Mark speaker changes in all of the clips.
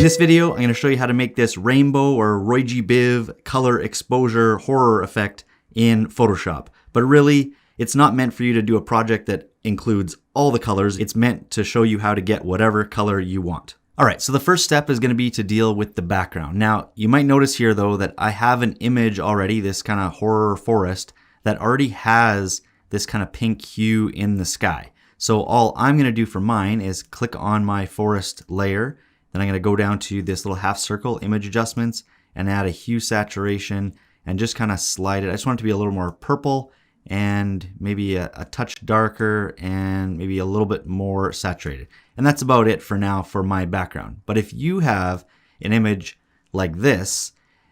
Speaker 1: this video, I'm going to show you how to make this rainbow or Roy G. Biv color exposure horror effect in Photoshop. But really, it's not meant for you to do a project that includes all the colors. It's meant to show you how to get whatever color you want. All right, so the first step is going to be to deal with the background. Now, you might notice here though that I have an image already, this kind of horror forest, that already has this kind of pink hue in the sky. So all I'm going to do for mine is click on my forest layer. Then I'm going to go down to this little half circle, image adjustments, and add a hue saturation and just kind of slide it. I just want it to be a little more purple and maybe a touch darker and maybe a little bit more saturated. And that's about it for now for my background. But if you have an image like this,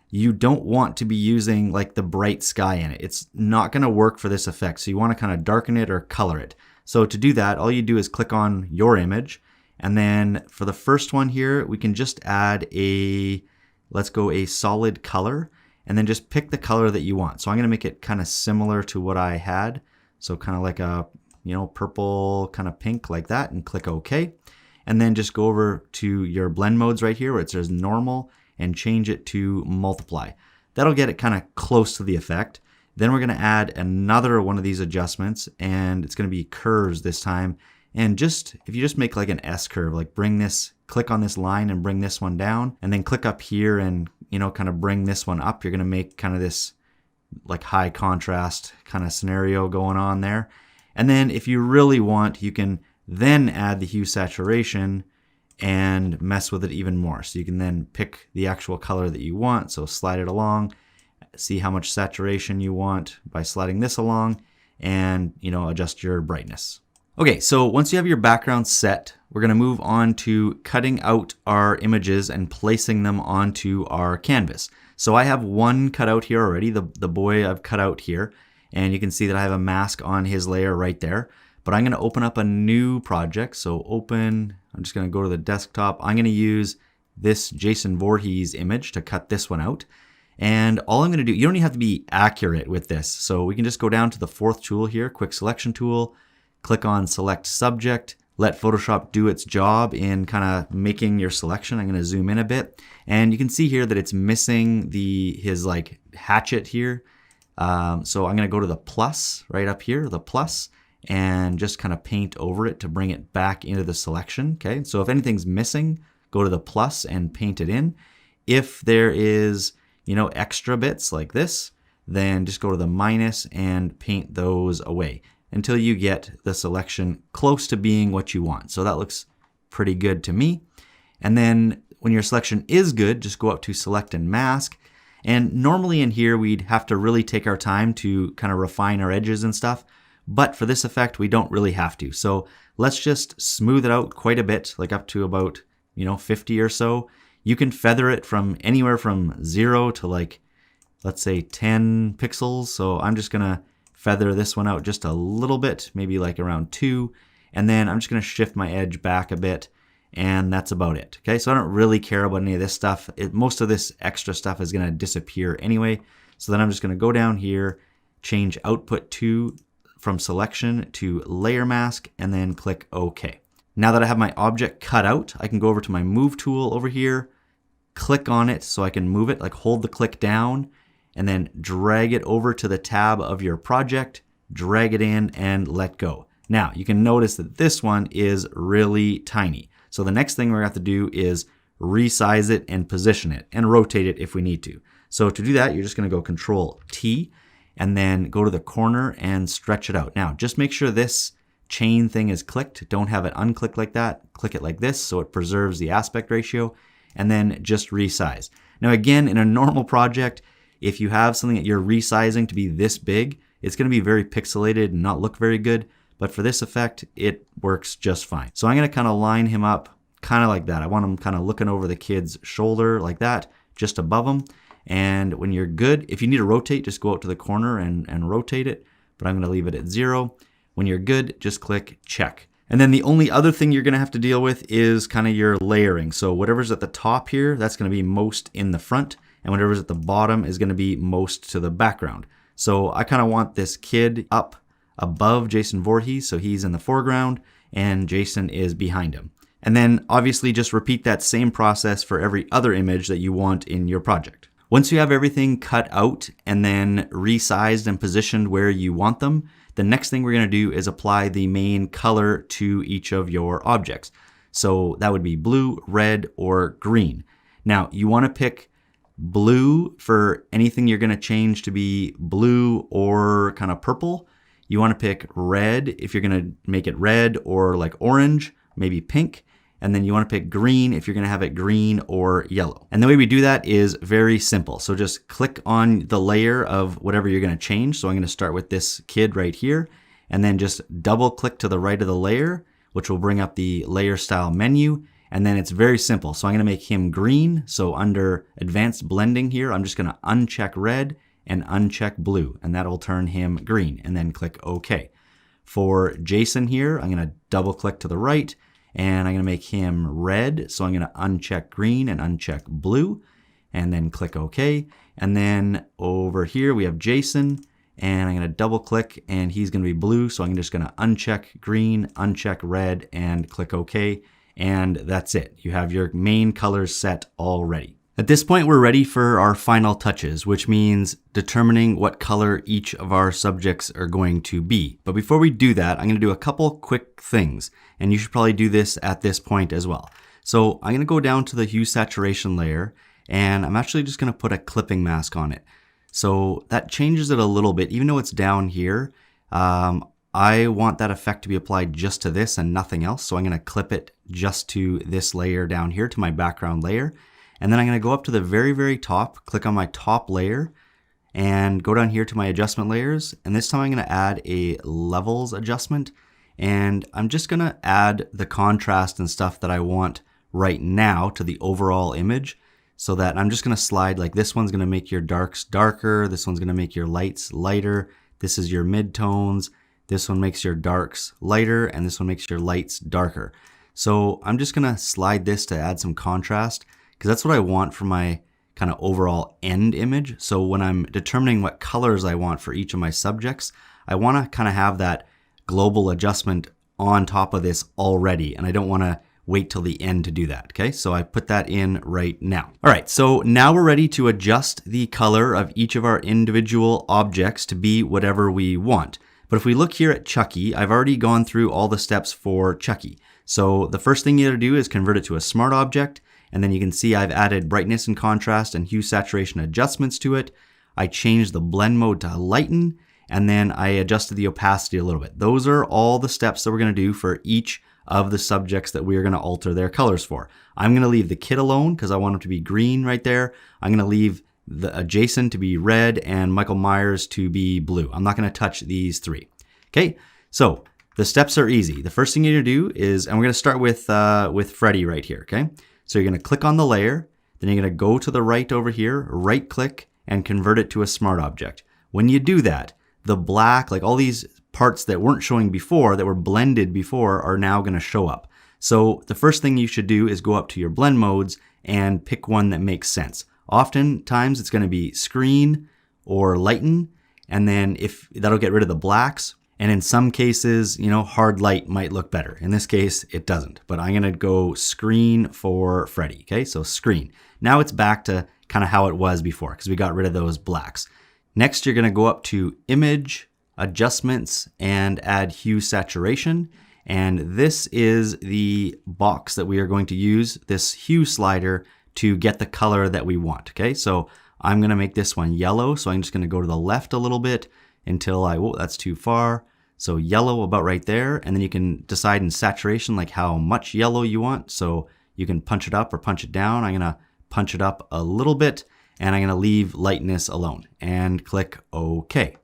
Speaker 1: you don't want to be using like the bright sky in it. It's not going to work for this effect. So you want to kind of darken it or color it. So to do that, all you do is click on your image. And then for the first one here, we can just add let's go a solid color, and then just pick the color that you want. So I'm going to make it kind of similar to what I had. So kind of like a, purple kind of pink like that, and click OK. And then just go over to your blend modes right here where it says normal and change it to multiply. That'll get it kind of close to the effect. Then we're going to add another one of these adjustments, and it's going to be curves this time. And if you just make like an S curve, like click on this line and bring this one down, and then click up here and, kind of bring this one up, you're going to make kind of this like high contrast kind of scenario going on there. And then if you really want, you can then add the hue saturation and mess with it even more. So you can then pick the actual color that you want. So slide it along, see how much saturation you want by sliding this along, and adjust your brightness. Okay, so once you have your background set, we're going to move on to cutting out our images and placing them onto our canvas. So I have one cut out here already, the boy I've cut out here, and you can see that I have a mask on his layer right there. But I'm going to open up a new project. So open, I'm just going to go to the desktop. I'm going to use this Jason Voorhees image to cut this one out. And all I'm going to do, you don't even have to be accurate with this. So we can just go down to the fourth tool here, quick selection tool, click on select subject, let Photoshop do its job in kind of making your selection. I'm going to zoom in a bit, and you can see here that it's missing his like hatchet here. So I'm going to go to the plus right up here, the plus, and just kind of paint over it to bring it back into the selection. Okay, so if anything's missing, go to the plus and paint it in. If there is, extra bits like this, then just go to the minus and paint those away until you get the selection close to being what you want. So that looks pretty good to me. And then when your selection is good, just go up to select and mask. And normally in here, we'd have to really take our time to kind of refine our edges and stuff. But for this effect, we don't really have to. So let's just smooth it out quite a bit, like up to about, 50 or so. You can feather it from anywhere from 0 to like, let's say 10 pixels. So I'm just gonna feather this one out just a little bit, maybe like around 2. And then I'm just gonna shift my edge back a bit, and that's about it. Okay, so I don't really care about any of this stuff. Most of this extra stuff is gonna disappear anyway. So then I'm just gonna go down here, change output from selection to layer mask, and then click OK. Now that I have my object cut out, I can go over to my move tool over here, click on it so I can move it, like hold the click down, and then drag it over to the tab of your project, drag it in, and let go. Now you can notice that this one is really tiny. So the next thing we're going to have to do is resize it and position it and rotate it if we need to. So to do that, you're just going to go Control T and then go to the corner and stretch it out. Now just make sure this chain thing is clicked. Don't have it unclicked like that. Click it like this so it preserves the aspect ratio, and then just resize. Now again, in a normal project, if you have something that you're resizing to be this big, it's going to be very pixelated and not look very good. But for this effect, it works just fine. So I'm going to kind of line him up kind of like that. I want him kind of looking over the kid's shoulder like that, just above him. And when you're good, if you need to rotate, just go out to the corner and rotate it. But I'm going to leave it at 0. When you're good, just click check. And then the only other thing you're going to have to deal with is kind of your layering. So whatever's at the top here, that's going to be most in the front. And whatever's at the bottom is going to be most to the background. So I kind of want this kid up above Jason Voorhees, so he's in the foreground and Jason is behind him. And then obviously just repeat that same process for every other image that you want in your project. Once you have everything cut out and then resized and positioned where you want them, the next thing we're going to do is apply the main color to each of your objects. So that would be blue, red, or green. Now you want to pick blue for anything you're going to change to be blue or kind of purple. You want to pick red if you're going to make it red or like orange, maybe pink. And then you want to pick green if you're going to have it green or yellow. And the way we do that is very simple. So just click on the layer of whatever you're going to change. So I'm going to start with this kid right here, and then just double click to the right of the layer, which will bring up the layer style menu. And then it's very simple. So I'm going to make him green. So under advanced blending here, I'm just going to uncheck red and uncheck blue, and that will turn him green, and then click OK. For Jason here, I'm going to double click to the right, and I'm going to make him red. So I'm going to uncheck green and uncheck blue, and then click OK. And then over here we have Jason, and I'm going to double click, and he's going to be blue. So I'm just going to uncheck green, uncheck red, and click OK. And that's it. You have your main colors set already. At this point, we're ready for our final touches, which means determining what color each of our subjects are going to be. But before we do that, I'm going to do a couple quick things, and you should probably do this at this point as well. So I'm going to go down to the hue saturation layer, and I'm actually just going to put a clipping mask on it. So that changes it a little bit, even though it's down here. I want that effect to be applied just to this and nothing else. So I'm going to clip it just to this layer down here, to my background layer. And then I'm going to go up to the very, very top, click on my top layer, and go down here to my adjustment layers. And this time I'm going to add a levels adjustment. And I'm just going to add the contrast and stuff that I want right now to the overall image, so that I'm just going to slide, like this one's going to make your darks darker. This one's going to make your lights lighter. This is your midtones. This one makes your darks lighter, and this one makes your lights darker. So I'm just going to slide this to add some contrast, because that's what I want for my kind of overall end image. So when I'm determining what colors I want for each of my subjects, I want to kind of have that global adjustment on top of this already, and I don't want to wait till the end to do that. Okay, so I put that in right now. All right, so now we're ready to adjust the color of each of our individual objects to be whatever we want. But if we look here at Chucky, I've already gone through all the steps for Chucky. So the first thing you gotta do is convert it to a smart object. And then you can see I've added brightness and contrast and hue saturation adjustments to it. I changed the blend mode to lighten, and then I adjusted the opacity a little bit. Those are all the steps that we're gonna do for each of the subjects that we're gonna alter their colors for. I'm gonna leave the kid alone because I want him to be green right there. I'm gonna leave the Jason to be red and Michael Myers to be blue. I'm not going to touch these three. Okay, so the steps are easy. The first thing you're going to do is, and we're going to start with Freddy right here. Okay, so you're going to click on the layer, then you're going to go to the right over here, right click, and convert it to a smart object. When you do that, the black, like all these parts that weren't showing before, that were blended before, are now going to show up. So the first thing you should do is go up to your blend modes and pick one that makes sense. Oftentimes it's going to be screen or lighten, and then if that'll get rid of the blacks. And in some cases, you know, hard light might look better. In this case, it doesn't. But I'm going to go screen for Freddy. Okay, so screen. Now it's back to kind of how it was before because we got rid of those blacks. Next, you're going to go up to Image, Adjustments, and add Hue Saturation. And this is the box that we are going to use, this hue slider, to get the color that we want. Okay, so I'm going to make this one yellow. So I'm just going to go to the left a little bit until whoa, that's too far. So yellow about right there. And then you can decide in saturation like how much yellow you want. So you can punch it up or punch it down. I'm going to punch it up a little bit, and I'm going to leave lightness alone and click OK.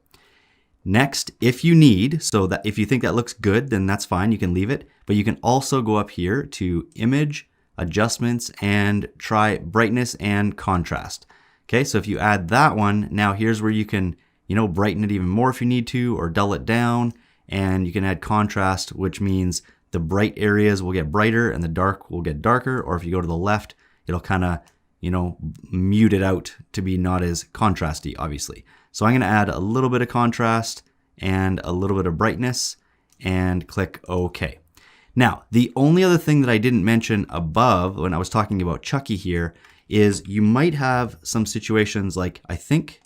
Speaker 1: Next, if you need, so that if you think that looks good, then that's fine. You can leave it, but you can also go up here to Image, Adjustments, and try brightness and contrast. Okay, so if you add that one, now here's where you can, you know, brighten it even more if you need to, or dull it down, and you can add contrast, which means the bright areas will get brighter and the dark will get darker, or if you go to the left, it'll kind of, you know, mute it out to be not as contrasty, obviously. So I'm going to add a little bit of contrast and a little bit of brightness and click OK. Now, the only other thing that I didn't mention above when I was talking about Chucky here is you might have some situations like, I think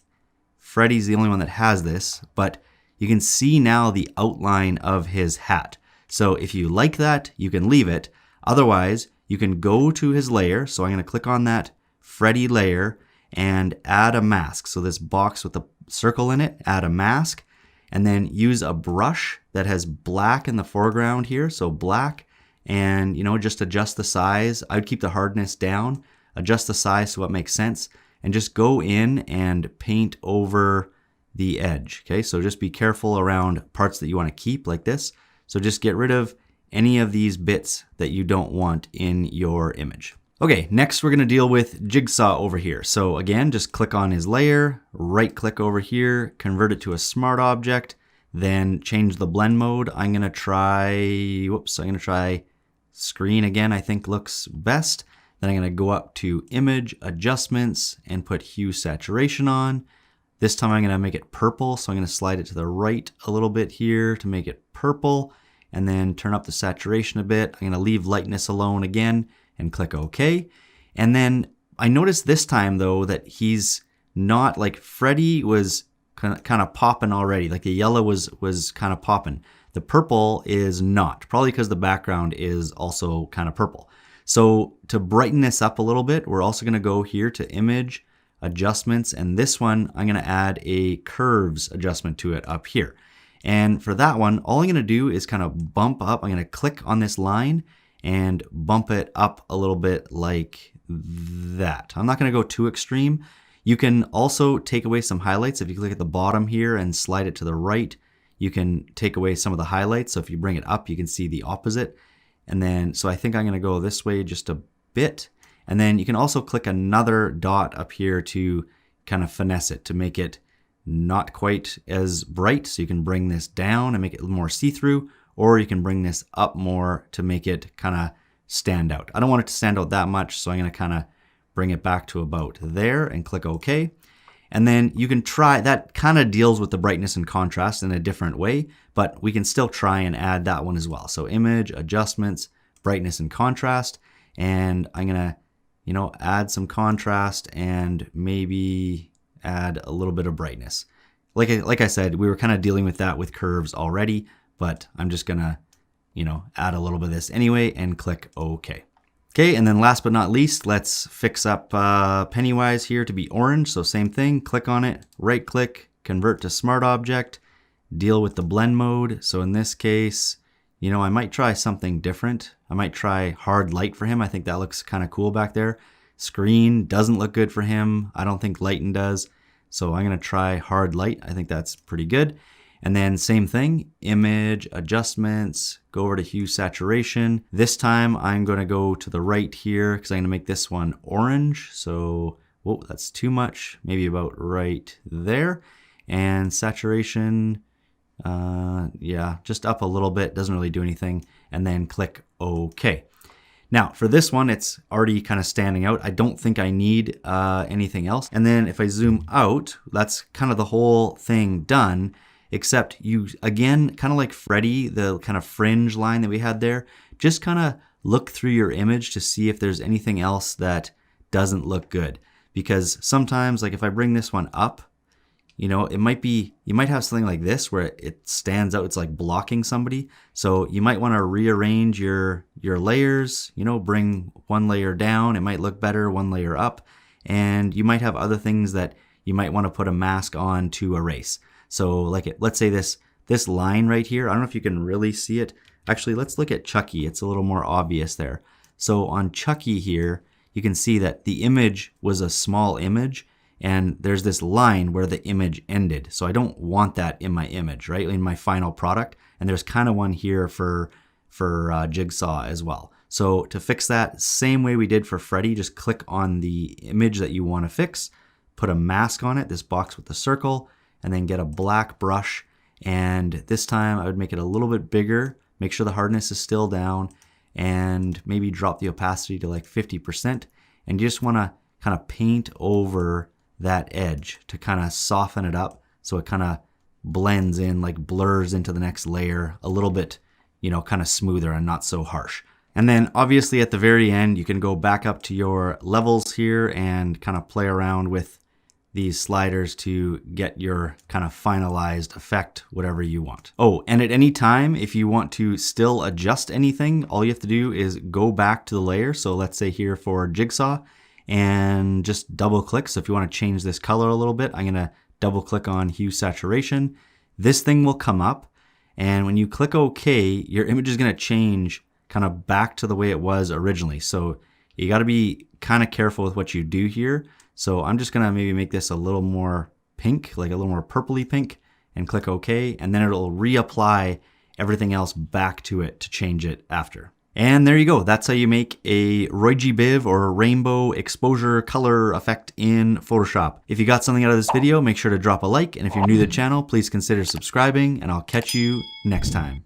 Speaker 1: Freddy's the only one that has this, but you can see now the outline of his hat. So if you like that, you can leave it. Otherwise, you can go to his layer. So I'm going to click on that Freddy layer and add a mask. So this box with the circle in it, add a mask, and then use a brush that has black in the foreground here. So black, and just adjust the size. I would keep the hardness down, adjust the size so it makes sense, and just go in and paint over the edge. Okay, so just be careful around parts that you want to keep like this. So just get rid of any of these bits that you don't want in your image. Okay, next we're going to deal with Jigsaw over here. So again, just click on his layer, right click over here, convert it to a smart object, then change the blend mode. I'm going to try screen again, I think looks best. Then I'm going to go up to image adjustments and put hue saturation on. This time I'm going to make it purple. So I'm going to slide it to the right a little bit here to make it purple, and then turn up the saturation a bit. I'm going to leave lightness alone again and click OK. And then I noticed this time though that he's not like Freddy was kind of popping already. Like the yellow was kind of popping. The purple is not, probably because the background is also kind of purple. So to brighten this up a little bit, we're also going to go here to image adjustments, and this one I'm going to add a curves adjustment to it up here. And for that one, all I'm going to do is kind of bump up. I'm going to click on this line and bump it up a little bit like that. I'm not going to go too extreme. You can also take away some highlights. If you click at the bottom here and slide it to the right, you can take away some of the highlights. So if you bring it up, you can see the opposite. And then, so I think I'm going to go this way just a bit. And then you can also click another dot up here to kind of finesse it, to make it not quite as bright. So you can bring this down and make it more see-through, or you can bring this up more to make it kind of stand out. I don't want it to stand out that much, so I'm going to kind of bring it back to about there and click OK. And then you can try, that kind of deals with the brightness and contrast in a different way, but we can still try and add that one as well. So image, adjustments, brightness and contrast, and I'm going to add some contrast and maybe add a little bit of brightness. Like I said, we were kind of dealing with that with curves already, but I'm just gonna, add a little bit of this anyway and click OK. Okay, and then last but not least, let's fix up Pennywise here to be orange. So same thing, click on it, right click, convert to smart object, deal with the blend mode. So in this case, I might try something different. I might try hard light for him. I think that looks kind of cool back there. Screen doesn't look good for him. I don't think lighten does. So I'm going to try hard light. I think that's pretty good. And then same thing, image adjustments, go over to hue saturation. This time I'm going to go to the right here because I'm going to make this one orange. So, whoa, that's too much. Maybe about right there. And saturation, yeah, just up a little bit, doesn't really do anything, and then click OK. Now for this one, it's already kind of standing out. I don't think I need anything else. And then if I zoom out, that's kind of the whole thing done, except you, again, kind of like Freddy, the kind of fringe line that we had there, just kind of look through your image to see if there's anything else that doesn't look good. Because sometimes, like if I bring this one up, it might be, you might have something like this where it stands out, it's like blocking somebody. So you might want to rearrange your layers, bring one layer down, it might look better, one layer up. And you might have other things that you might want to put a mask on to erase. So like let's say this line right here, I don't know if you can really see it. Actually, let's look at Chucky, it's a little more obvious there. So on Chucky here, you can see that the image was a small image, and there's this line where the image ended. So I don't want that in my image, right? In my final product. And there's kind of one here for Jigsaw as well. So to fix that, same way we did for Freddy, just click on the image that you want to fix, put a mask on it, this box with the circle, and then get a black brush. And this time I would make it a little bit bigger, make sure the hardness is still down, and maybe drop the opacity to like 50%. And you just want to kind of paint over that edge to kind of soften it up so it kind of blends in, like blurs into the next layer a little bit kind of smoother and not so harsh. And then obviously at the very end, you can go back up to your levels here and kind of play around with these sliders to get your kind of finalized effect, whatever you want. Oh, and at any time, if you want to still adjust anything, all you have to do is go back to the layer. So let's say here for Jigsaw, and just double click. So if you want to change this color a little bit, I'm going to double click on hue saturation. This thing will come up, and when you click OK, your image is going to change kind of back to the way it was originally. So you got to be kind of careful with what you do here. So I'm just gonna maybe make this a little more pink, like a little more purpley pink, and click OK, and then it'll reapply everything else back to it to change it after. And there you go. That's how you make a RGB or rainbow exposure color effect in Photoshop. If you got something out of this video, make sure to drop a like, and if you're new to the channel, please consider subscribing, and I'll catch you next time.